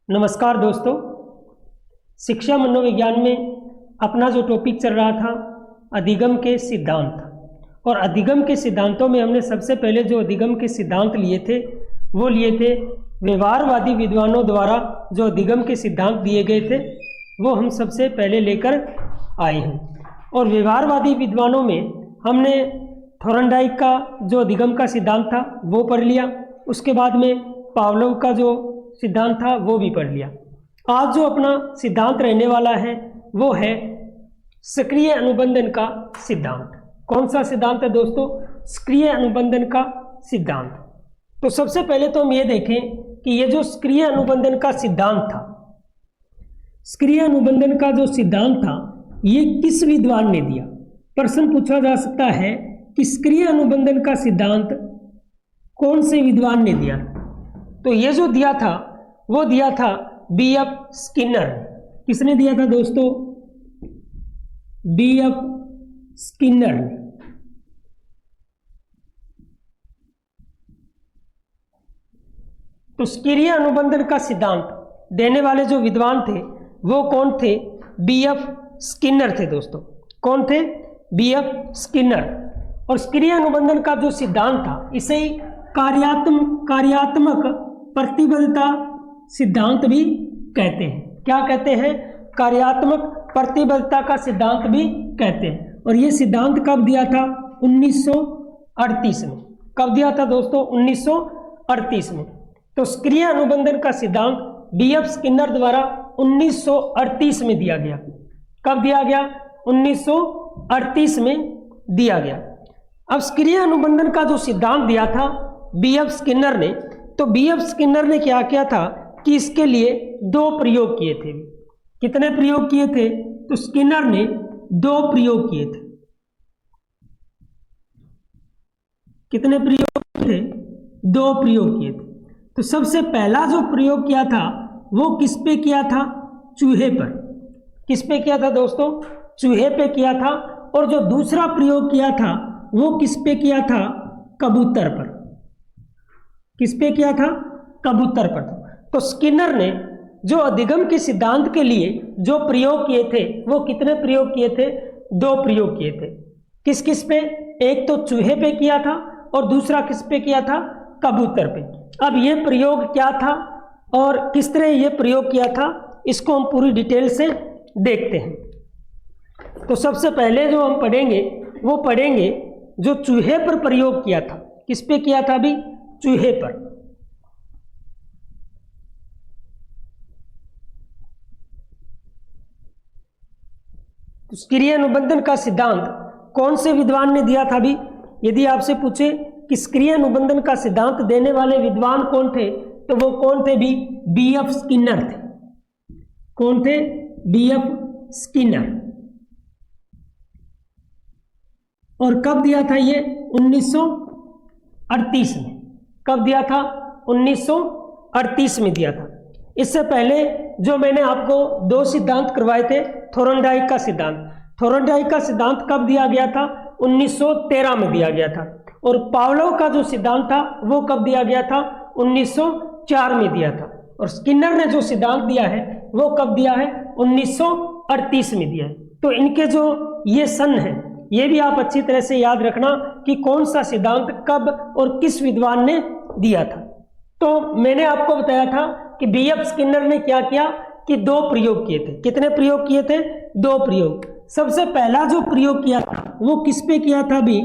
नमस्कार दोस्तों, शिक्षा मनोविज्ञान में अपना जो टॉपिक चल रहा था अधिगम के सिद्धांत। और अधिगम के सिद्धांतों में हमने सबसे पहले जो अधिगम के सिद्धांत लिए थे वो लिए थे व्यवहारवादी विद्वानों द्वारा जो अधिगम के सिद्धांत दिए गए थे वो हम सबसे पहले लेकर आए हैं। और व्यवहारवादी विद्वानों में हमने थॉर्नडाइक का जो अधिगम का सिद्धांत था वो पढ़ लिया, उसके बाद में पावलोव का जो सिद्धांत था वो भी पढ़ लिया। आज जो अपना सिद्धांत रहने वाला है वो है सक्रिय अनुबंधन का सिद्धांत। कौन सा सिद्धांत है दोस्तों? सक्रिय अनुबंधन का सिद्धांत। तो सबसे पहले तो हम ये देखें कि ये जो सक्रिय अनुबंधन का सिद्धांत था, सक्रिय अनुबंधन का जो सिद्धांत था ये किस विद्वान ने दिया। प्रश्न पूछा जा सकता है कि सक्रिय अनुबंधन का सिद्धांत कौन से विद्वान ने दिया। तो ये जो दिया था वो दिया था B.F. स्किनर। किसने दिया था दोस्तों? B.F. स्किनर। तो सक्रिय अनुबंधन का सिद्धांत देने वाले जो विद्वान थे वो कौन थे? B.F. स्किनर थे दोस्तों। कौन थे? B.F. स्किनर। और सक्रिय अनुबंधन का जो सिद्धांत था इसे कार्यात्मक प्रतिबद्धता सिद्धांत भी कहते हैं। क्या कहते हैं? कार्यात्मक प्रतिबद्धता का सिद्धांत भी कहते हैं। और ये सिद्धांत कब दिया था? 1938 में। कब दिया था दोस्तों? 1938 में। तो सक्रिय अनुबंधन का सिद्धांत B.F. स्किनर द्वारा 1938 में दिया गया। कब दिया गया? 1938 में दिया गया। अब सक्रिय अनुबंधन का जो सिद्धांत दिया था B.F. स्किनर ने, तो B.F. स्किनर ने क्या किया था कि इसके लिए दो प्रयोग किए थे। कितने प्रयोग किए थे? तो स्किनर ने दो प्रयोग किए थे। कितने प्रयोग थे? दो प्रयोग किए थे। तो सबसे पहला जो प्रयोग किया था वो किस पे किया था? चूहे पर। किस पे किया था दोस्तों? चूहे पे किया था। और जो दूसरा प्रयोग किया था वो किस पे किया था? कबूतर पर। किस पे किया था? कबूतर पर। तो स्किनर ने जो अधिगम के सिद्धांत के लिए जो प्रयोग किए थे वो कितने प्रयोग किए थे? दो प्रयोग किए थे। किस किस पे? एक तो चूहे पे किया था और दूसरा किस पे किया था? कबूतर पे। अब ये प्रयोग क्या था और किस तरह ये प्रयोग किया था इसको हम पूरी डिटेल से देखते हैं। तो सबसे पहले जो हम पढ़ेंगे वो पढ़ेंगे जो चूहे पर प्रयोग किया था। किस पे किया था अभी? चूहे पर। सक्रिय अनुबंधन का सिद्धांत कौन से विद्वान ने दिया था? अभी यदि आपसे पूछे कि सक्रिय अनुबंधन का सिद्धांत देने वाले विद्वान कौन थे तो वो कौन थे? भी B.F. स्किनर थे। कौन थे? B.F. स्किनर। और कब दिया था ये? 1938 में। कब दिया था? 1938 में दिया था। इससे पहले जो मैंने आपको दो सिद्धांत करवाए थे, थॉर्नडाइक का सिद्धांत। थॉर्नडाइक का सिद्धांत कब दिया गया था? 1913 में दिया गया था। और पावलोव का जो सिद्धांत था वो कब दिया गया था? 1904 में दिया था। और स्किनर ने जो सिद्धांत दिया है वो कब दिया है? 1938 में दिया है। तो इनके जो ये सन है ये भी आप अच्छी तरह से याद रखना कि कौन सा सिद्धांत कब और किस विद्वान ने दिया था। तो मैंने आपको बताया था कि B.F. स्किनर ने क्या किया कि दो प्रयोग किए थे। कितने प्रयोग किए थे? दो प्रयोग। सबसे पहला जो प्रयोग किया था वो किस पे किया था? भी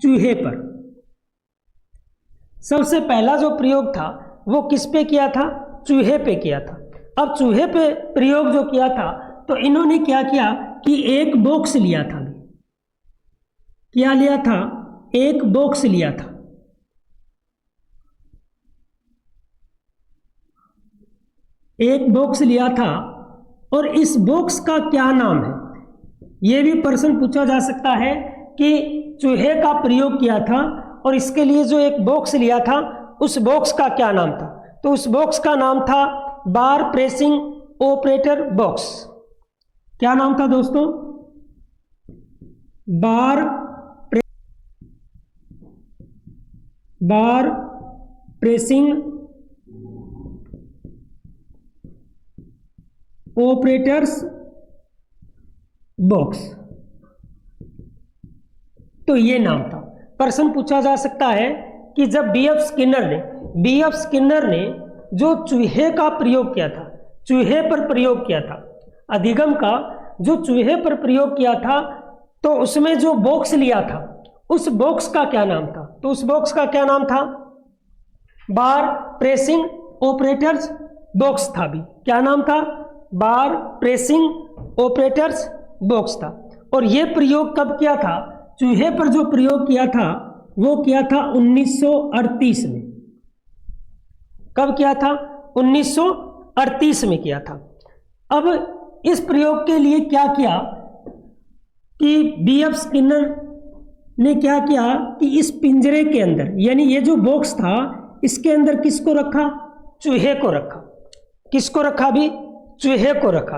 चूहे पर। सबसे पहला जो प्रयोग था वो किस पे किया था? चूहे पे किया था। अब चूहे पे प्रयोग जो किया था तो इन्होंने क्या किया कि एक बॉक्स लिया था। क्या लिया था? एक बॉक्स लिया था। एक बॉक्स लिया था और इस बॉक्स का क्या नाम है? यह भी प्रश्न पूछा जा सकता है कि चूहे का प्रयोग किया था और इसके लिए जो एक बॉक्स लिया था उस बॉक्स का क्या नाम था? तो उस बॉक्स का नाम था बार प्रेसिंग ऑपरेटर बॉक्स। क्या नाम था दोस्तों? बार प्रेसिंग ऑपरेटर्स बॉक्स, तो ये नाम था। प्रश्न पूछा जा सकता है कि जब बीएफ स्किनर ने जो चूहे का प्रयोग किया था, चूहे पर प्रयोग किया था, अधिगम का जो चूहे पर प्रयोग किया था, तो उसमें जो बॉक्स लिया था उस बॉक्स का क्या नाम था? तो उस बॉक्स का क्या नाम था? बार प्रेसिंग ऑपरेटर्स बॉक्स था। भी क्या नाम था? बार प्रेसिंग ऑपरेटर्स बॉक्स था। और यह प्रयोग कब किया था? चूहे पर जो प्रयोग किया था वो किया था 1938 में। कब किया था? 1938 में किया था। अब इस प्रयोग के लिए क्या किया कि बीएफ स्किनर ने क्या किया कि इस पिंजरे के अंदर, यानी ये जो बॉक्स था इसके अंदर किसको रखा? चूहे को रखा। किसको रखा? भी चूहे को रखा।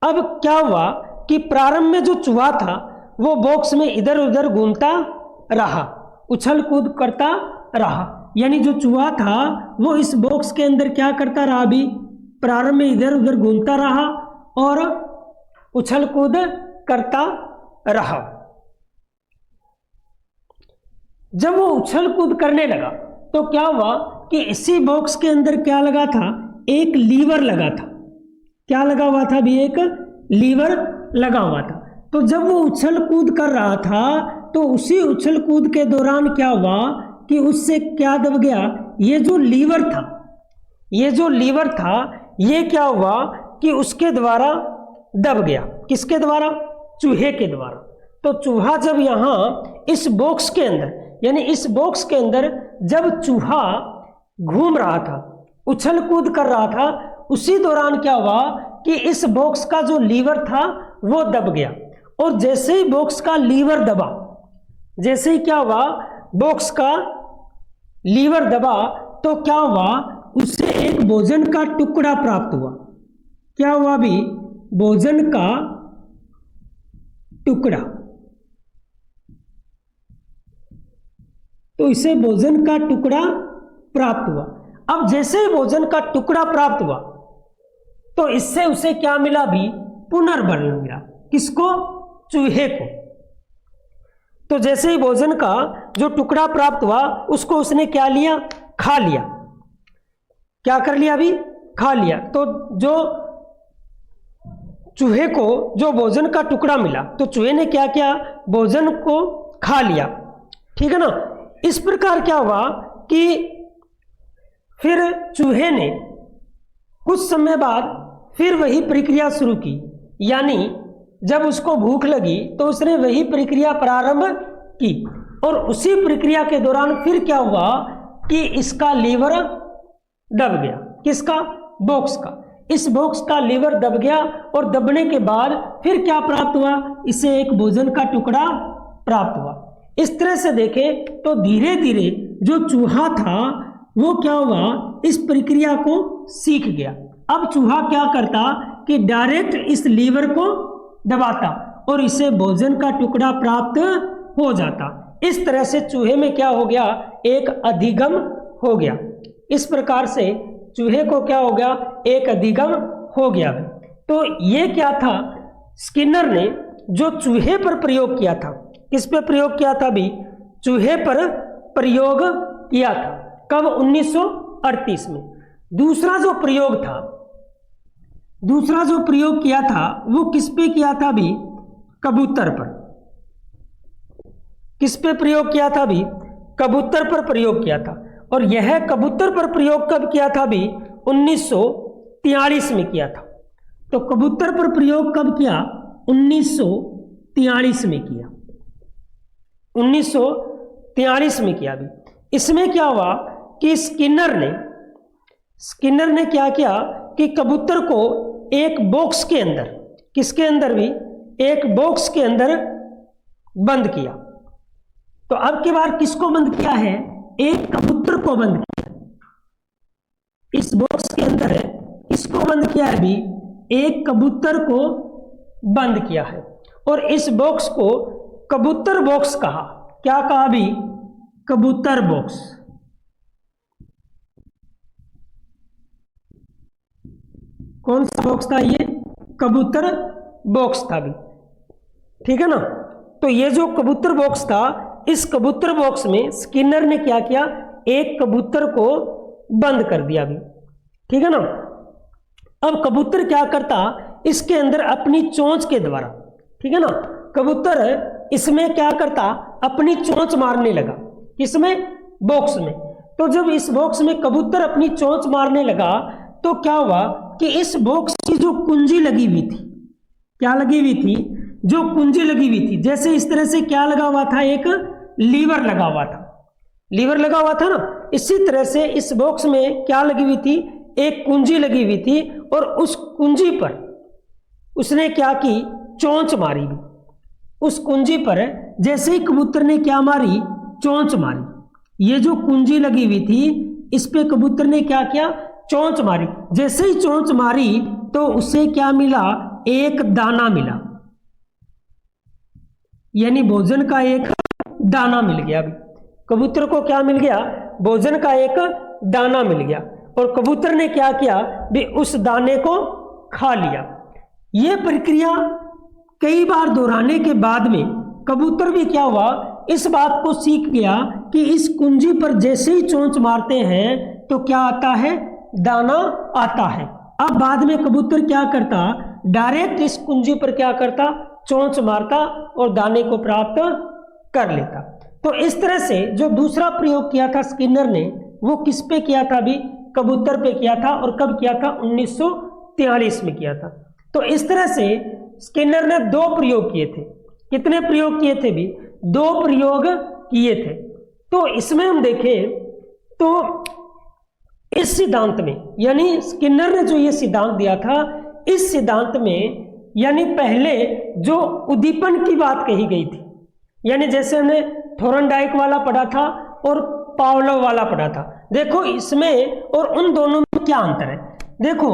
अब क्या हुआ कि प्रारंभ में जो चूहा था वो बॉक्स में इधर उधर घूमता रहा, उछल कूद करता रहा। यानी जो चूहा था वो इस बॉक्स के अंदर क्या करता रहा? भी प्रारंभ में इधर उधर घूमता रहा और उछल कूद करता रहा। जब वो उछल कूद करने लगा तो क्या हुआ कि इसी बॉक्स के अंदर क्या लगा था? एक लीवर लगा था। क्या लगा हुआ था? भी एक लीवर लगा हुआ था। तो जब वो उछल कूद कर रहा था तो उसी उछल कूद के दौरान क्या हुआ कि उससे क्या दब गया? ये जो लीवर था, ये जो लीवर था ये क्या हुआ कि उसके द्वारा दब गया। किसके द्वारा? चूहे के द्वारा। तो चूहा जब यहाँ इस बॉक्स के अंदर, यानी इस बॉक्स के अंदर जब चूहा घूम रहा था, उछल कूद कर रहा था, उसी दौरान क्या हुआ कि इस बॉक्स का जो लीवर था वो दब गया। और जैसे ही बॉक्स का लीवर दबा, जैसे ही क्या हुआ बॉक्स का लीवर दबा, तो क्या हुआ? उसे एक भोजन का टुकड़ा प्राप्त हुआ। क्या हुआ? भी भोजन का टुकड़ा। तो इसे भोजन का टुकड़ा प्राप्त हुआ। अब जैसे ही भोजन का टुकड़ा प्राप्त हुआ तो इससे उसे क्या मिला? भी पुनर्बल मिला। किसको? चूहे को। तो जैसे ही भोजन का जो टुकड़ा प्राप्त हुआ उसको उसने क्या लिया? खा लिया। क्या कर लिया? भी खा लिया। तो जो चूहे को जो भोजन का टुकड़ा मिला तो चूहे ने क्या किया? भोजन को खा लिया। ठीक है ना? इस प्रकार क्या हुआ कि फिर चूहे ने कुछ समय बाद फिर वही प्रक्रिया शुरू की। यानी जब उसको भूख लगी तो उसने वही प्रक्रिया प्रारंभ की। और उसी प्रक्रिया के दौरान फिर क्या हुआ कि इसका लीवर दब गया। किसका? बॉक्स का। इस बॉक्स का लीवर दब गया और दबने के बाद फिर क्या प्राप्त हुआ? इसे एक भोजन का टुकड़ा प्राप्त हुआ। इस तरह से देखें तो धीरे धीरे जो चूहा था वो क्या हुआ? इस प्रक्रिया को सीख गया। अब चूहा क्या करता कि डायरेक्ट इस लीवर को दबाता और इसे भोजन का टुकड़ा प्राप्त हो जाता। इस तरह से चूहे में क्या हो गया? एक अधिगम हो गया। इस प्रकार से चूहे को क्या हो गया? एक अधिगम हो गया। तो ये क्या था? स्किनर ने जो चूहे पर प्रयोग किया था। किस पे प्रयोग किया था? भी चूहे पर प्रयोग किया था। कब? 1938 में। दूसरा जो प्रयोग था, दूसरा जो प्रयोग किया था वो किस पे किया था? भी कबूतर पर। किस पे प्रयोग किया था? भी कबूतर पर प्रयोग किया था। और यह कबूतर पर प्रयोग कब किया था? भी 1943 में किया था। तो कबूतर पर प्रयोग कब किया? 1943 में किया। 1943 में किया। भी इसमें क्या हुआ कि स्किनर ने क्या किया कि कबूतर को एक बॉक्स के अंदर, किसके अंदर? भी एक बॉक्स के अंदर बंद किया। तो अब की बार किसको बंद किया है? एक कबूतर को बंद किया। इस बॉक्स के अंदर है, इसको बंद किया है। भी एक कबूतर को बंद किया है और इस बॉक्स को कबूतर बॉक्स कहा। क्या कहा? भी कबूतर बॉक्स। कौन सा बॉक्स था ये? कबूतर बॉक्स था भी, ठीक है ना। तो ये जो कबूतर बॉक्स था, इस कबूतर बॉक्स में स्किनर ने क्या किया, एक कबूतर को बंद कर दिया भी, ठीक है ना। अब कबूतर क्या करता, इसके अंदर अपनी चोंच के द्वारा, ठीक है ना, कबूतर इसमें क्या करता, अपनी चोंच मारने लगा, इसमें बॉक्स में। तो जब इस बॉक्स में कबूतर अपनी चोंच मारने लगा तो क्या हुआ कि इस बॉक्स की जो कुंजी लगी हुई थी, क्या लगी हुई थी, जो कुंजी लगी हुई थी, जैसे इस तरह से क्या लगा हुआ था, एक लीवर लगा हुआ था, लीवर लगा हुआ था ना, इसी तरह से इस बॉक्स में क्या लगी हुई थी, एक कुंजी लगी हुई थी, और उस कुंजी पर उसने क्या की, चोंच मारी भी। उस कुंजी पर जैसे ही कबूतर ने क्या मारी, चोंच मारी, ये जो कुंजी लगी हुई थी इस पे कबूतर ने क्या किया, चोंच मारी। जैसे ही चोंच मारी तो उसे क्या मिला, एक दाना मिला, यानी भोजन का एक दाना मिल गया। कबूतर को क्या मिल गया, भोजन का एक दाना मिल गया, और कबूतर ने क्या किया भी, उस दाने को खा लिया। यह प्रक्रिया कई बार दोहराने के बाद में कबूतर भी क्या हुआ, इस बात को सीख गया कि इस कुंजी पर जैसे ही चोंच मारते हैं तो क्या आता है, दाना आता है। अब बाद में कबूतर क्या करता, डायरेक्ट इस कुंजी पर क्या करता, चोंच मारता और दाने को प्राप्त कर लेता। तो इस तरह से जो दूसरा प्रयोग किया था स्किनर ने, वो किस पे किया था भी, कबूतर पे किया था, और कब किया था, 1943 में किया था। तो इस तरह से स्किनर ने दो प्रयोग किए थे। कितने प्रयोग किए थे भी, दो प्रयोग किए थे। तो इसमें हम देखें तो इस सिद्धांत में, यानी स्किनर ने जो ये सिद्धांत दिया था, इस सिद्धांत में यानी पहले जो उद्दीपन की बात कही गई थी, यानी जैसे हमने थोरनडाइक वाला पढ़ा था और पावलोव वाला पढ़ा था। देखो इसमें और उन दोनों में क्या अंतर है। देखो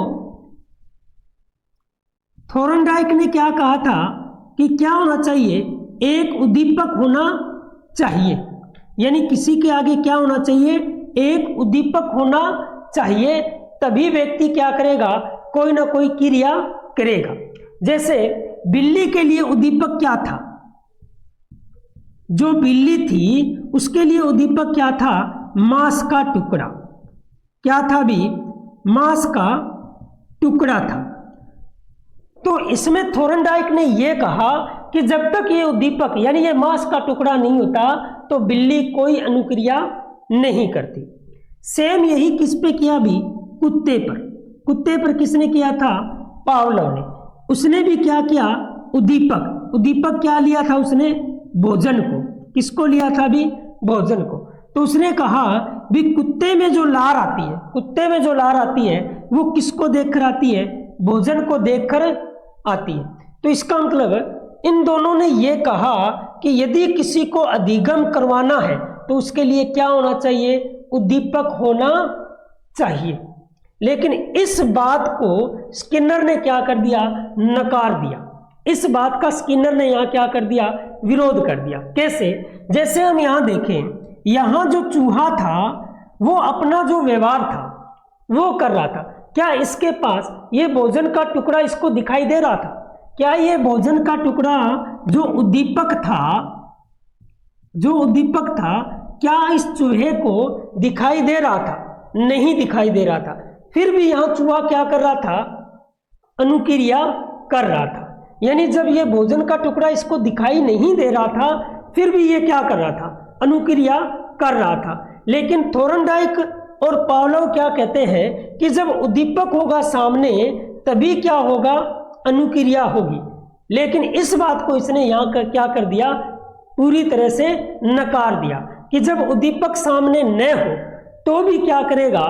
थोरनडाइक ने क्या कहा था कि क्या होना चाहिए, एक उद्दीपक होना चाहिए, यानी किसी के आगे क्या होना चाहिए, एक उद्दीपक होना चाहिए, तभी व्यक्ति क्या करेगा, कोई ना कोई क्रिया करेगा। जैसे बिल्ली के लिए उद्दीपक क्या था, जो बिल्ली थी उसके लिए उद्दीपक क्या था, मांस का टुकड़ा, क्या था भी, मांस का टुकड़ा था। तो इसमें थोरनडाइक ने यह कहा कि जब तक ये उद्दीपक यानी ये मांस का टुकड़ा नहीं होता तो बिल्ली कोई अनुक्रिया नहीं करती। सेम यही किस पे किया भी, कुत्ते पर। कुत्ते पर किसने किया था, पावलोव ने। उसने भी क्या किया, उद्दीपक, उद्दीपक क्या लिया था उसने, भोजन को। किसको लिया था भी, भोजन को। तो उसने कहा भी कुत्ते में जो लार आती है, कुत्ते में जो लार आती है वो किसको देखकर आती है, भोजन को देखकर आती है। तो इसका मतलब इन दोनों ने ये कहा कि यदि किसी को अधिगम करवाना है तो उसके लिए क्या होना चाहिए, उद्दीपक होना चाहिए। लेकिन इस बात को स्किनर ने क्या कर दिया, नकार दिया। इस बात का स्किनर ने यहां क्या कर दिया, विरोध कर दिया। कैसे, जैसे हम यहां देखें, यहां जो चूहा था वो अपना जो व्यवहार था वो कर रहा था। क्या इसके पास ये भोजन का टुकड़ा इसको दिखाई दे रहा था, क्या ये भोजन का टुकड़ा जो उद्दीपक था, जो उद्दीपक था, क्या इस चूहे को दिखाई दे रहा था, नहीं दिखाई दे रहा था। फिर भी यहां चूहा क्या कर रहा था, अनुक्रिया कर रहा था। यानी जब ये भोजन का टुकड़ा इसको दिखाई नहीं दे रहा था फिर भी ये क्या कर रहा था, अनुक्रिया कर रहा था। लेकिन थोरनडाइक और पावलोव क्या कहते हैं कि जब उद्दीपक होगा सामने तभी क्या होगा, अनुक्रिया होगी। लेकिन इस बात को इसने यहां का क्या कर दिया, पूरी तरह से नकार दिया कि जब उद्दीपक सामने न हो तो भी क्या करेगा,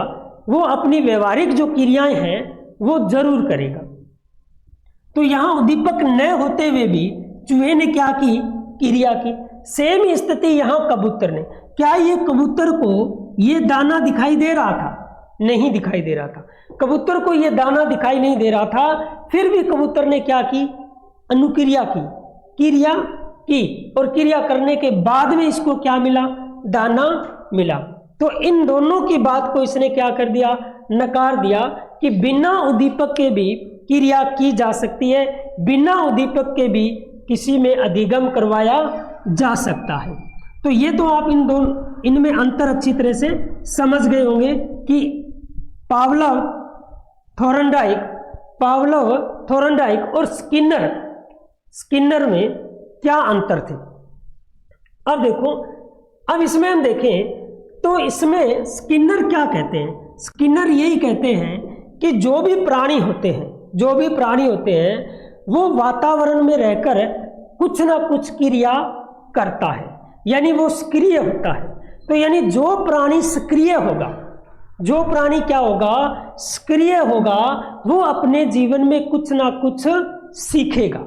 वो अपनी व्यवहारिक जो क्रियाएं हैं वो जरूर करेगा। तो यहां उद्दीपक न होते हुए भी चूहे ने क्या की, क्रिया की। सेम स्थिति यहां कबूतर ने। क्या ये कबूतर को ये दाना दिखाई दे रहा था, नहीं दिखाई दे रहा था। कबूतर को ये दाना दिखाई नहीं दे रहा था, फिर भी कबूतर ने क्या की, अनुक्रिया की, क्रिया की, और क्रिया करने के बाद में इसको क्या मिला, दाना मिला। तो इन दोनों की बात को इसने क्या कर दिया, नकार दिया कि बिना उद्दीपक के भी क्रिया की जा सकती है, बिना उद्दीपक के भी किसी में अधिगम करवाया जा सकता है। तो ये तो आप इनमें अंतर अच्छी तरह से समझ गए होंगे कि पावलोव, थोर्नडाइक और स्किनर में क्या अंतर थे। अब देखो, अब इसमें हम देखें तो इसमें स्किनर क्या कहते हैं। स्किनर यही कहते हैं कि जो भी प्राणी होते हैं वो वातावरण में रहकर कुछ ना कुछ क्रिया करता है, यानी वो सक्रिय होता है। तो यानी जो प्राणी सक्रिय होगा, जो प्राणी क्या होगा, सक्रिय होगा, वो अपने जीवन में कुछ ना कुछ सीखेगा,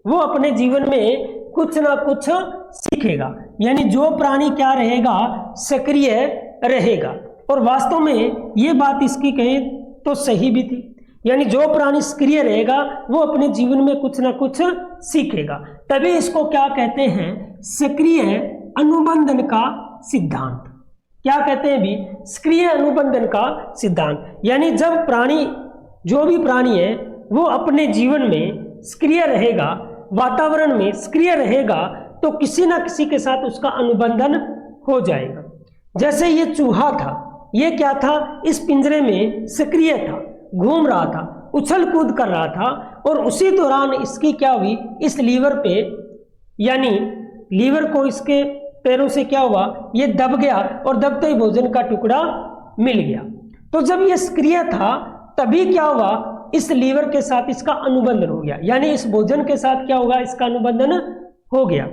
वो अपने जीवन में कुछ ना कुछ सीखेगा। यानी जो प्राणी क्या रहेगा, सक्रिय रहेगा। और वास्तव में ये बात इसकी कहें तो सही भी थी, यानी जो प्राणी सक्रिय रहेगा वो अपने जीवन में कुछ ना कुछ सीखेगा। तभी इसको क्या कहते हैं, सक्रिय अनुबंधन का सिद्धांत। क्या कहते हैं भी, सक्रिय अनुबंधन का सिद्धांत। यानी जब प्राणी, जो भी प्राणी है वो अपने जीवन में सक्रिय रहेगा, वातावरण में सक्रिय रहेगा, तो किसी ना किसी के साथ उसका अनुबंधन हो जाएगा। जैसे ये चूहा था, ये क्या था, इस पिंजरे में सक्रिय था, घूम रहा था, उछल कूद कर रहा था, और उसी दौरान इसकी क्या हुई, इस लीवर पे, यानी लीवर को इसके पैरों से क्या हुआ, ये दब गया, और दबते ही भोजन का टुकड़ा मिल गया। तो जब ये सक्रिय था तभी क्या हुआ, इस लीवर के साथ इसका अनुबंधन हो गया, यानी इस भोजन के साथ क्या होगा, इसका अनुबंधन हो गया।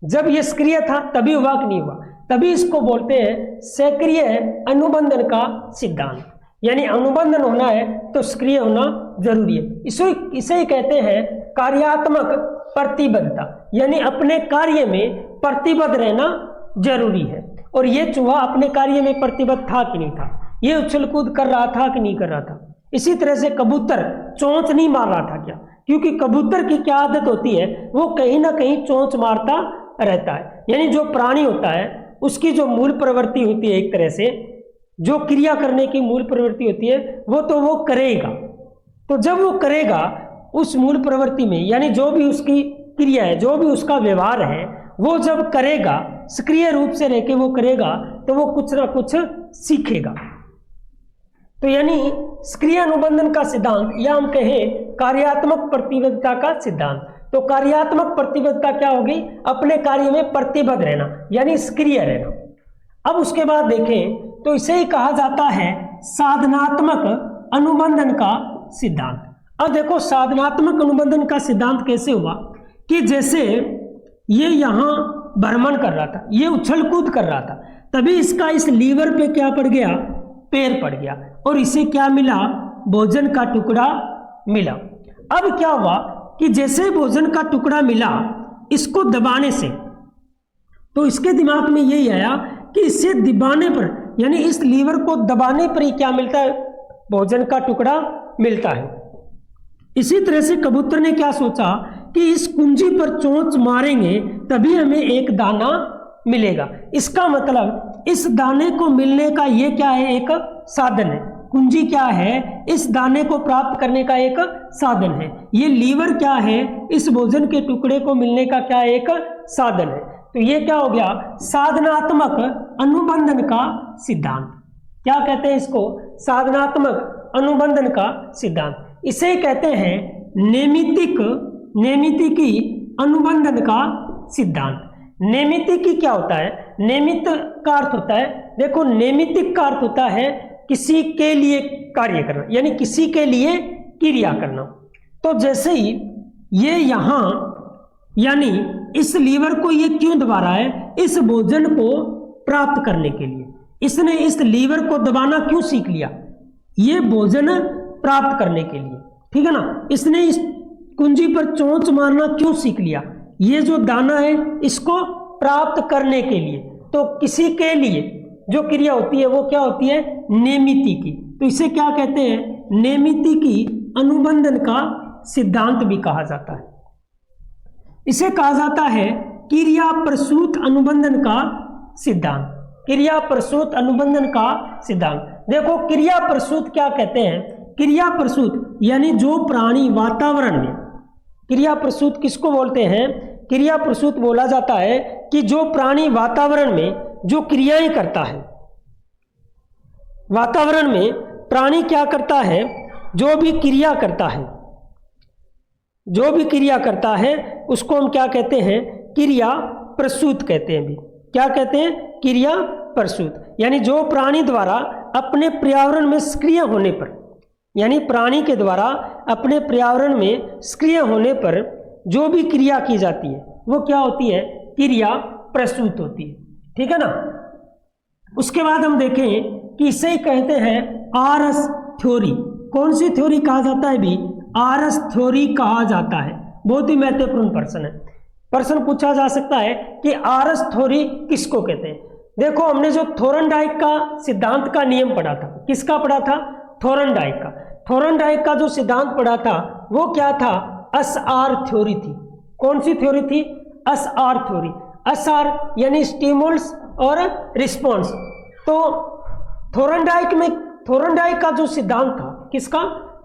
जब ये सक्रिय था तभी हुआ कि नहीं हुआ, तभी इसको बोलते हैं सक्रिय अनुबंधन का सिद्धांत। यानी अनुबंधन होना है तो सक्रिय होना जरूरी है। इसे ही कहते हैं कार्यात्मक प्रतिबद्धता, यानी अपने कार्य में प्रतिबद्ध रहना जरूरी है। और ये चूहा अपने कार्य में प्रतिबद्ध था कि नहीं था, ये उछल कूद कर रहा था कि नहीं कर रहा था। इसी तरह से कबूतर चोंच नहीं मार रहा था क्या, क्योंकि कबूतर की क्या आदत होती है, वो कहीं ना कहीं चोंच मारता रहता है। यानी जो प्राणी होता है उसकी जो मूल प्रवृत्ति होती है, एक तरह से जो क्रिया करने की मूल प्रवृत्ति होती है, वो करेगा। तो जब वो करेगा उस मूल प्रवृत्ति में, यानी जो भी उसकी क्रिया है, जो भी उसका व्यवहार है, वो जब करेगा, सक्रिय रूप से रहकर वो करेगा, तो वो कुछ ना कुछ सीखेगा। तो यानी सक्रिय अनुबंधन का सिद्धांत, या हम कहें कार्यात्मक प्रतिबद्धता का सिद्धांत। तो कार्यात्मक प्रतिबद्धता क्या होगी, अपने कार्य में प्रतिबद्ध रहना, यानी सक्रिय रहना। अब उसके बाद देखें तो इसे ही कहा जाता है साधनात्मक अनुबंधन का सिद्धांत। अब देखो साधनात्मक अनुबंधन का सिद्धांत कैसे हुआ, कि जैसे ये यहाँ भ्रमण कर रहा था, ये उछल कूद कर रहा था, तभी इसका इस लीवर पे क्या पड़ गया, पैर पड़ गया, और इसे क्या मिला, भोजन का टुकड़ा मिला। अब क्या हुआ कि जैसे भोजन का टुकड़ा मिला, इसको दबाने से, तो इसके दिमाग में यही आया कि इसे दबाने पर, यानी इस लीवर को दबाने पर ही क्या मिलता है, भोजन का टुकड़ा मिलता है। इसी तरह से कबूतर ने क्या सोचा कि इस कुंजी पर चोंच मारेंगे तभी हमें एक दाना मिलेगा। इसका मतलब इस दाने को मिलने का ये क्या है, एक साधन है। कुंजी क्या है, इस दाने को प्राप्त करने का एक साधन है। ये लीवर क्या है, इस भोजन के टुकड़े को मिलने का क्या एक साधन है। तो ये क्या हो गया, साधनात्मक अनुबंधन का सिद्धांत। क्या कहते हैं इसको, साधनात्मक अनुबंधन का सिद्धांत। इसे कहते हैं नैमित्तिकी अनुबंधन का सिद्धांत। नैमित्तिकी क्या होता है, नैमित्त का अर्थ होता है, देखो नैमित्तिक का अर्थ होता है किसी के लिए कार्य करना, यानी किसी के लिए क्रिया करना। तो जैसे ही ये यहाँ, यानी इस लीवर को ये क्यों दबा रहा है, इस भोजन को प्राप्त करने के लिए। इसने इस लीवर को दबाना क्यों सीख लिया, ये भोजन प्राप्त करने के लिए, ठीक है ना। इसने इस कुंजी पर चोंच मारना क्यों सीख लिया, ये जो दाना है इसको प्राप्त करने के लिए। तो किसी के लिए जो क्रिया होती है वो क्या होती है, नैमित्तिकी। तो इसे क्या कहते हैं, नैमित्तिकी अनुबंधन का सिद्धांत भी कहा जाता है। इसे कहा जाता है क्रिया प्रसूत अनुबंधन का सिद्धांत। क्रिया प्रसूत अनुबंधन का सिद्धांत। देखो क्रिया प्रसूत क्या कहते हैं, क्रिया प्रसूत यानी जो प्राणी वातावरण में, क्रिया प्रसूत किसको बोलते हैं? क्रिया प्रसूत बोला जाता है कि जो प्राणी वातावरण में जो क्रियाएं करता है, वातावरण में प्राणी क्या करता है, जो भी क्रिया करता है, जो भी क्रिया करता है उसको हम क्या कहते हैं? क्रिया प्रसूत कहते हैं भी। क्या कहते हैं? क्रिया प्रसूत। यानी जो प्राणी द्वारा अपने पर्यावरण में सक्रिय होने पर, यानी प्राणी के द्वारा अपने पर्यावरण में सक्रिय होने पर जो भी क्रिया की जाती है वो क्या होती है? क्रिया प्रसूत होती है। ठीक है ना। उसके बाद हम देखें कि इसे ही कहते हैं आरस थ्योरी। कौन सी थ्योरी कहा जाता है भी? आरस थ्योरी कहा जाता है। बहुत ही महत्वपूर्ण प्रश्न है। प्रश्न पूछा जा सकता है कि आरस थ्योरी किसको कहते हैं? देखो, हमने जो थोरनडाइक का सिद्धांत का नियम पढ़ा था, किसका पढ़ा था? थोरनडाइक का। थोरनडाइक का जो सिद्धांत पढ़ा था वो क्या था? एसआर थ्योरी थी। कौन सी थ्योरी थी? SR theory. एसआर यानी स्टिमुलस और रिस्पॉन्स। तो थोरनडाइक का जो सिद्धांत था, किसका?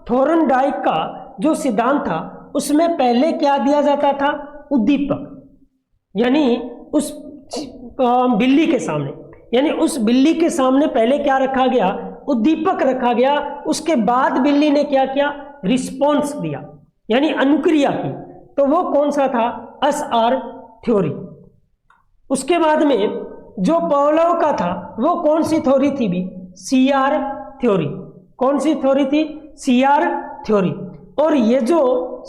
थोरनडाइक का जो सिद्धांत था उसमें पहले क्या दिया जाता था? उद्दीपक। यानी उस बिल्ली के सामने, यानी उस बिल्ली के सामने पहले क्या रखा गया? उद्दीपक रखा गया। उसके बाद बिल्ली ने क्या किया? रिस्पॉन्स दिया, यानी अनुक्रिया की। तो वो कौन सा था? SR theory. उसके बाद में जो पावलोव का था वो कौन सी थ्योरी थी भी? CR theory. कौन सी थ्योरी थी? CR theory. और ये जो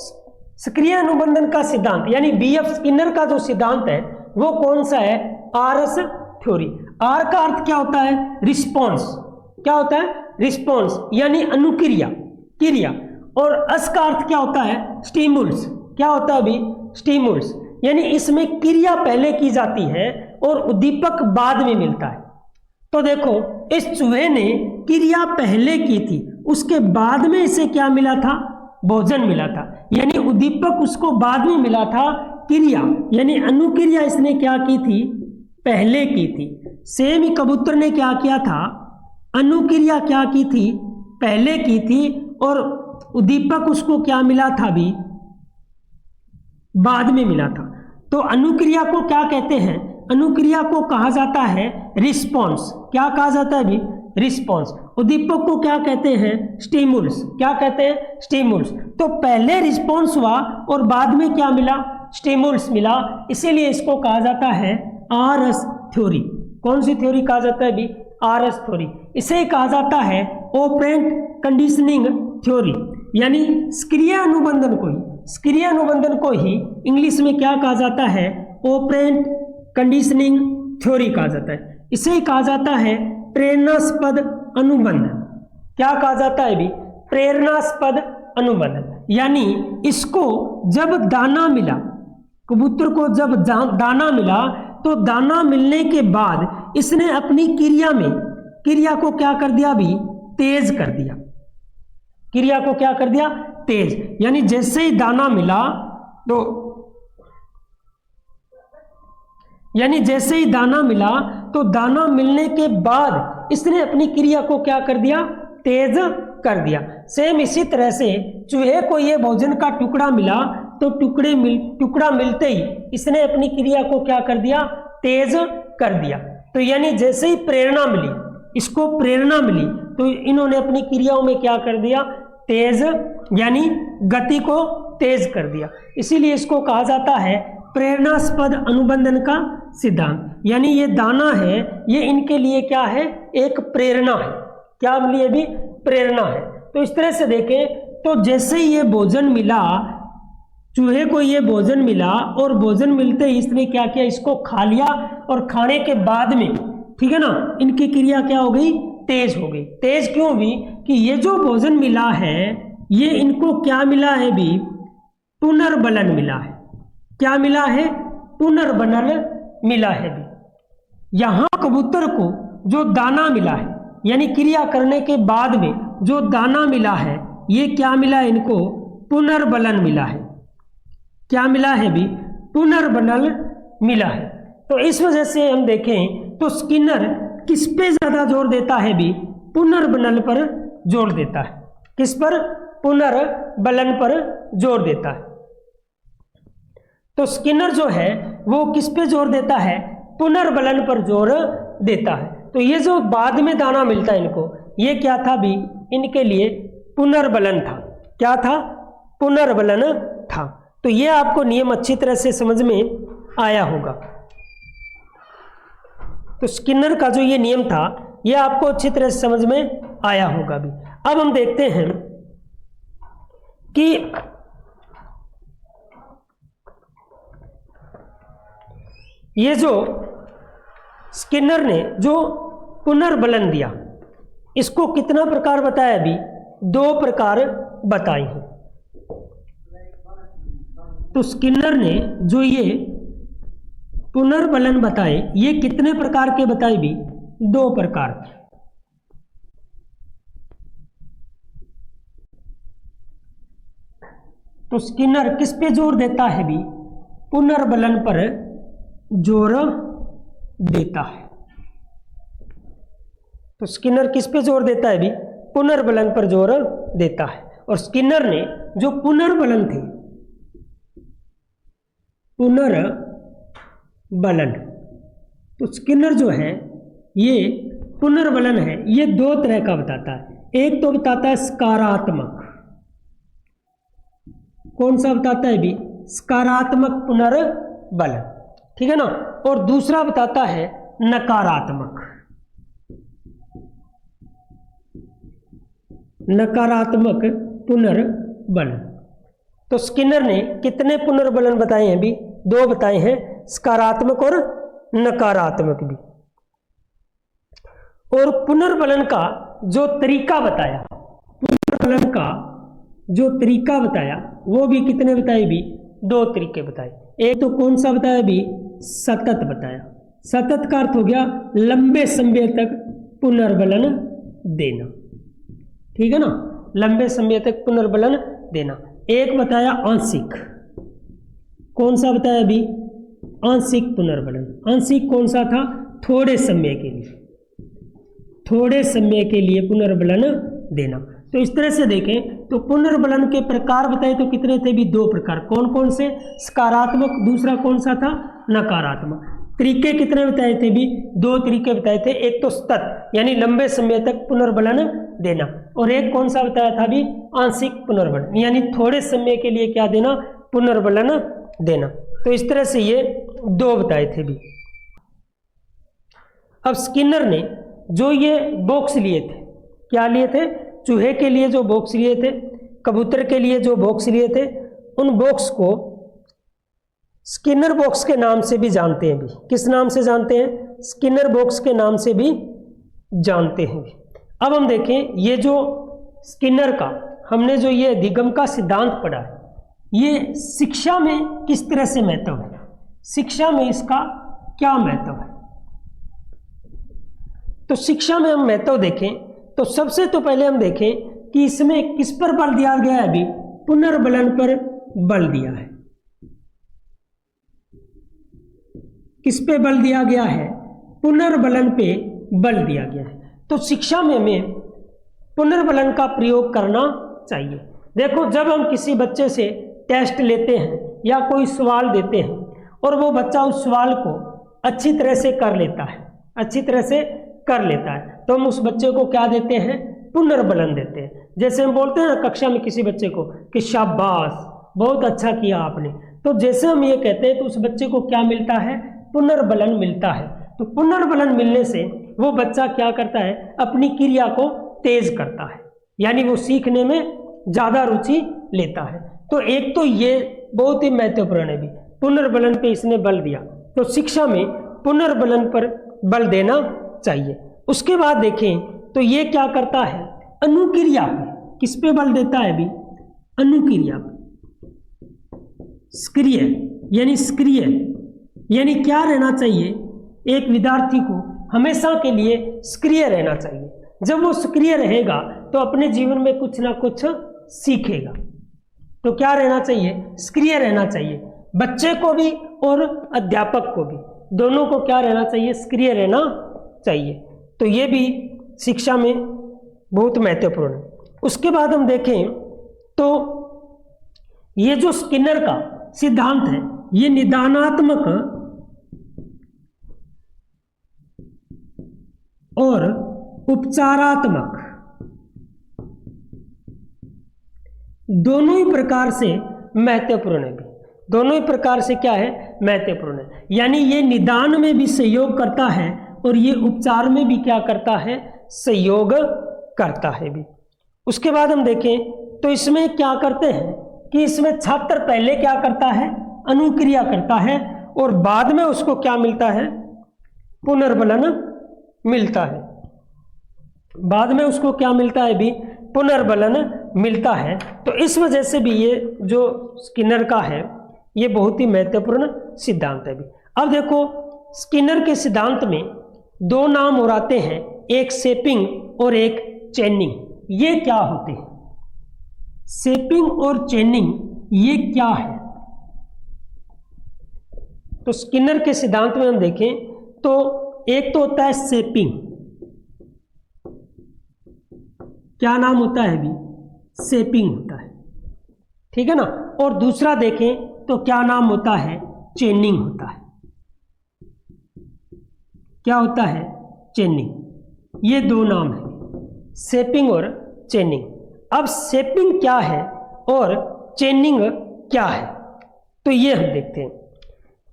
सक्रिय अनुबंधन का सिद्धांत यानी बीएफ स्किनर का जो सिद्धांत है वो कौन सा है? आरस थ्योरी। आर का अर्थ क्या होता है? रिस्पॉन्स। क्या होता है? रिस्पॉन्स यानी अनुक्रिया, क्रिया। और अस का अर्थ क्या होता है? स्टिमुल्स। क्या होता है अभी? स्टिमुल्स। यानी इसमें क्रिया पहले की जाती है और उद्दीपक बाद में मिलता है। तो देखो, इस चूहे ने क्रिया पहले की थी, उसके बाद में इसे क्या मिला था? भोजन मिला था। यानी उद्दीपक उसको बाद में मिला था, क्रिया यानी अनुक्रिया इसने क्या की थी? पहले की थी। सेम ही कबूतर ने क्या किया था? अनुक्रिया क्या की थी? पहले की थी और उद्दीपक उसको क्या मिला था भी? बाद में मिला था। तो अनुक्रिया को क्या कहते हैं? अनुक्रिया को कहा जाता है रिस्पॉन्स। क्या कहा जाता है भी? रिस्पॉन्स। उद्दीपक को क्या कहते हैं? स्टिमुल्स। क्या कहते हैं? स्टिमुल्स। तो पहले रिस्पॉन्स हुआ और बाद में क्या मिला? स्टिमुल्स मिला। इसीलिए इसको कहा जाता है आरस थ्योरी। कौन सी थ्योरी कहा जाता है भी? आरस थ्योरी। इसे कहा जाता है ऑपरेंट कंडीशनिंग थ्योरी। यानी सक्रिय अनुबंधन को ही इंग्लिश में क्या कहा जाता है? ऑपरेंट कंडीशनिंग थ्योरी कहा जाता है। इसे कहा जाता है प्रेरणास्पद अनुबंधन। क्या कहा जाता है भी? प्रेरणास्पद अनुबंधन। यानी इसको जब दाना मिला, कबूतर को जब दाना मिला तो दाना मिलने के बाद इसने अपनी क्रिया को क्या कर दिया भी? तेज कर दिया। क्रिया को क्या कर दिया? तेज। यानी जैसे ही दाना मिला तो दाना मिलने के बाद इसने अपनी क्रिया को क्या कर दिया? तेज कर दिया। सेम इसी तरह से चूहे को ये भोजन का टुकड़ा मिला तो टुकड़ा मिलते ही इसने अपनी क्रिया को क्या कर दिया? तेज कर दिया। तो यानी जैसे ही प्रेरणा मिली, इसको प्रेरणा मिली तो इन्होंने अपनी क्रियाओं में क्या कर दिया? तेज, यानी गति को तेज कर दिया। इसीलिए इसको कहा जाता है प्रेरणास्पद अनुबंधन का सिद्धांत। यानी ये दाना है, ये इनके लिए क्या है? एक प्रेरणा है। क्या लिए भी? प्रेरणा है। तो इस तरह से देखें तो जैसे ही ये भोजन मिला, चूहे को ये भोजन मिला और भोजन मिलते ही इसने क्या किया? इसको खा लिया और खाने के बाद में, ठीक है ना, इनकी क्रिया क्या हो गई? तेज हो गई। तेज क्यों हुई? कि ये जो भोजन मिला है ये इनको क्या मिला है भी? पुनर्बलन मिला है। क्या मिला है? पुनर्बलन मिला है भी। यहां कबूतर को जो दाना मिला है, यानी क्रिया करने के बाद में जो दाना मिला है, ये क्या मिला है इनको? पुनर्बलन मिला है। क्या मिला है भी? पुनर्बलन मिला है। तो इस वजह से हम देखें तो स्किनर किस पे ज्यादा जोर देता है भी? पुनर्बलन पर जोर देता है। किस पर? पुनर्बलन पर जोर देता है। तो स्किनर जो है वो किस पे जोर देता है? पुनर्बलन पर जोर देता है। तो ये जो बाद में दाना मिलता है इनको, ये क्या था भी? इनके लिए पुनर्बलन था। क्या था? पुनर्बलन था। तो ये आपको नियम अच्छी तरह से समझ में आया होगा। तो स्किनर का जो ये नियम था ये आपको अच्छी तरह से समझ में आया होगा भी। अब हम देखते हैं कि ये जो स्किनर ने जो पुनर्बलन दिया, इसको कितना प्रकार बताया अभी? 2 प्रकार बताए हैं। तो स्किनर ने जो ये पुनर्बलन बताए, ये कितने प्रकार के बताए भी? 2 प्रकार के। तो स्किनर किस पे जोर देता है भी? पुनर्बलन पर जोर देता है। तो स्किनर किस पे जोर देता है भी? पुनर्बलन पर जोर देता है। और स्किनर ने जो पुनर्बलन थे, पुनर्बलन, तो स्किनर जो है ये पुनर्बलन है, ये 2 तरह का बताता है। एक तो बताता है सकारात्मक। कौन सा बताता है भी? सकारात्मक पुनर्बलन, ठीक है ना। और दूसरा बताता है नकारात्मक। नकारात्मक पुनर्बलन। तो स्किनर ने कितने पुनर्बलन बताए हैं भी? 2 बताए हैं, सकारात्मक और नकारात्मक भी। और पुनर्बलन का जो तरीका बताया, पुनर्बलन का जो तरीका बताया वो भी कितने बताए भी? 2 तरीके बताए। एक तो कौन सा बताया भी? सतत बताया। सतत का अर्थ हो गया लंबे समय तक पुनर्बलन देना, ठीक है ना, लंबे समय तक पुनर्बलन देना। एक बताया आंशिक। कौन सा बताया अभी? आंशिक पुनर्बलन। आंशिक कौन सा था? थोड़े समय के लिए, थोड़े समय के लिए पुनर्बलन देना। तो इस तरह से देखें तो पुनर्बलन के प्रकार बताए तो कितने थे भी? 2 प्रकार। कौन कौन से? सकारात्मक, दूसरा कौन सा था? नकारात्मक। तरीके कितने बताए थे भी? 2 तरीके बताए थे। एक तो सतत यानी लंबे समय तक पुनर्बलन देना, और एक कौन सा बताया था भी? आंशिक पुनर्बलन यानी थोड़े समय के लिए क्या देना? पुनर्बलन देना। तो इस तरह से ये 2 बताए थे भी। अब स्किनर ने जो ये बॉक्स लिए थे, क्या लिए थे? चूहे के लिए जो बॉक्स लिए थे, कबूतर के लिए जो बॉक्स लिए थे, उन बॉक्स को स्किनर बॉक्स के नाम से भी जानते हैं भी। किस नाम से जानते हैं? स्किनर बॉक्स के नाम से भी जानते हैं भी। अब हम देखें ये जो स्किनर का हमने जो ये अधिगम का सिद्धांत पढ़ा है, ये शिक्षा में किस तरह से महत्व है, शिक्षा में इसका क्या महत्व है। तो शिक्षा में हम महत्व देखें तो सबसे तो पहले हम देखें कि इसमें किस पर बल दिया गया है अभी? पुनर्बलन पर बल दिया है। किस पे बल दिया गया है? पुनर्बलन पे बल दिया गया है। तो शिक्षा में हमें पुनर्बलन का प्रयोग करना चाहिए। देखो, जब हम किसी बच्चे से टेस्ट लेते हैं या कोई सवाल देते हैं और वो बच्चा उस सवाल को अच्छी तरह से कर लेता है, अच्छी तरह से कर लेता है, तो हम उस बच्चे को क्या देते हैं? पुनर्बलन देते हैं। जैसे हम बोलते हैं ना कक्षा में किसी बच्चे को कि शाबाश, बहुत अच्छा किया आपने, तो जैसे हम ये कहते हैं तो उस बच्चे को क्या मिलता है? पुनर्बलन मिलता है। तो पुनर्बलन मिलने से वो बच्चा क्या करता है? अपनी क्रिया को तेज करता है, यानी वो सीखने में ज़्यादा रुचि लेता है। तो एक तो ये बहुत ही महत्वपूर्ण है भी, पुनर्बलन पे इसने बल दिया। तो शिक्षा में पुनर्बलन पर बल देना चाहिए। उसके बाद देखें तो ये क्या करता है? अनुक्रिया पे, किस पे बल देता है भी? अनुक्रिया पे। सक्रिय यानी सक्रिय यानी क्या रहना चाहिए? एक विद्यार्थी को हमेशा के लिए सक्रिय रहना चाहिए। जब वो सक्रिय रहेगा तो अपने जीवन में कुछ ना कुछ सीखेगा। तो क्या रहना चाहिए? सक्रिय रहना चाहिए। बच्चे को भी और अध्यापक को भी, दोनों को क्या रहना चाहिए? सक्रिय रहना चाहिए। तो ये भी शिक्षा में बहुत महत्वपूर्ण है। उसके बाद हम देखें तो ये जो स्किनर का सिद्धांत है ये निदानात्मक और उपचारात्मक दोनों ही प्रकार से महत्वपूर्ण है भी, दोनों ही प्रकार से क्या है, महत्वपूर्ण है। यानी ये निदान में भी सहयोग करता है और ये उपचार में भी क्या करता है, सहयोग करता है भी। उसके बाद हम देखें तो इसमें क्या करते हैं कि इसमें छात्र पहले क्या करता है, अनुक्रिया करता है और बाद में उसको क्या मिलता है, पुनर्बलन मिलता है। बाद में उसको क्या मिलता है भी, पुनर्बलन मिलता है। तो इस वजह से भी ये जो स्किनर का है ये बहुत ही महत्वपूर्ण सिद्धांत है भी। अब देखो स्किनर के सिद्धांत में दो नाम और आते हैं, एक शेपिंग और एक चेनिंग। ये क्या होते हैं, शेपिंग और चेनिंग ये क्या है? तो स्किनर के सिद्धांत में हम देखें तो एक तो होता है शेपिंग, क्या नाम होता है भी, शेपिंग होता है, ठीक है ना। और दूसरा देखें तो क्या नाम होता है, चेनिंग होता है। क्या होता है, चेनिंग। ये दो नाम है, शेपिंग और चेनिंग। अब शेपिंग क्या है और चेनिंग क्या है, तो ये हम देखते हैं।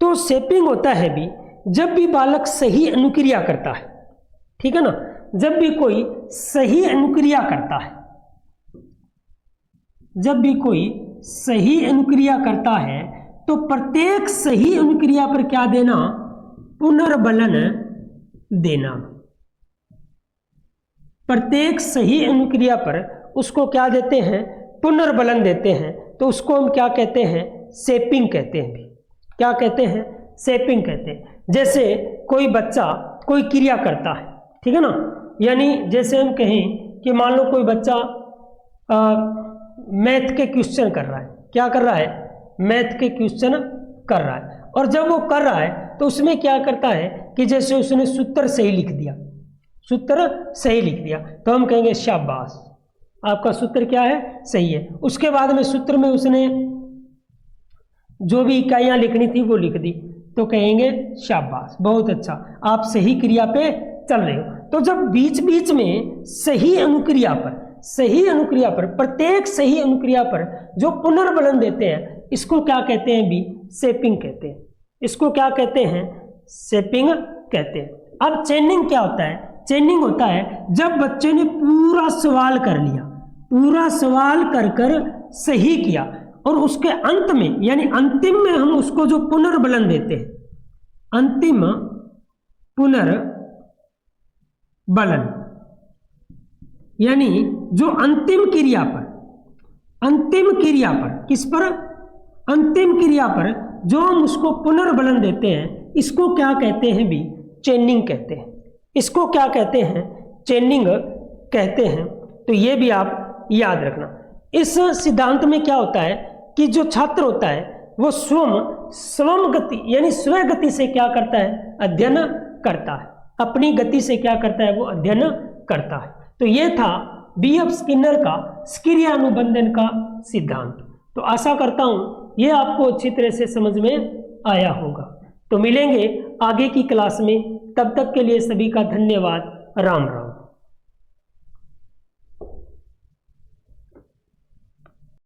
तो शेपिंग होता है भी जब भी बालक सही अनुक्रिया करता है, ठीक है ना, जब भी कोई सही अनुक्रिया करता है, जब भी कोई सही अनुक्रिया करता है तो प्रत्येक सही अनुक्रिया पर क्या देना, पुनर्बलन देना। प्रत्येक सही अनुक्रिया पर उसको क्या देते हैं, पुनर्बलन देते हैं। तो उसको हम क्या कहते हैं, शेपिंग कहते हैं भी। क्या कहते हैं, शेपिंग कहते हैं। जैसे कोई बच्चा कोई क्रिया करता है, ठीक है ना, यानी जैसे हम कहें कि मान लो कोई बच्चा मैथ के क्वेश्चन कर रहा है, क्या कर रहा है, मैथ के क्वेश्चन कर रहा है। और जब वो कर रहा है तो उसमें क्या करता है कि जैसे उसने सूत्र सही लिख दिया, सूत्र सही लिख दिया, तो हम कहेंगे शाबाश, आपका सूत्र क्या है, सही है। उसके बाद में सूत्र में उसने जो भी इकाइयां लिखनी थी वो लिख दी, तो कहेंगे शाबाश, बहुत अच्छा, आप सही क्रिया पे चल रहे हो। तो जब बीच बीच में सही अनुक्रिया पर प्रत्येक सही अनुक्रिया पर जो पुनर्बलन देते हैं, इसको क्या कहते हैं भी, शेपिंग कहते हैं। इसको क्या कहते हैं, शेपिंग कहते हैं। अब चेनिंग क्या होता है, चेनिंग होता है जब बच्चे ने पूरा सवाल कर लिया, पूरा सवाल कर सही किया और उसके अंत में यानी अंतिम में हम उसको जो पुनर्बलन देते हैं, अंतिम पुनर्बलन, यानी जो अंतिम क्रिया पर किस पर, अंतिम क्रिया पर जो हम उसको पुनर्बलन देते हैं, इसको क्या कहते हैं भी, चेनिंग कहते हैं। इसको क्या कहते हैं, चेनिंग कहते हैं। तो ये भी आप याद रखना। इस सिद्धांत में क्या होता है कि जो छात्र होता है वो स्वयं गति यानी स्व गति से क्या करता है, अध्ययन करता है, अपनी गति से क्या करता है, वो अध्ययन करता है। तो ये था B.F. स्किनर का सक्रिय अनुबंधन का सिद्धांत। तो आशा करता हूं ये आपको अच्छी तरह से समझ में आया होगा। तो मिलेंगे आगे की क्लास में, तब तक के लिए सभी का धन्यवाद। राम राम।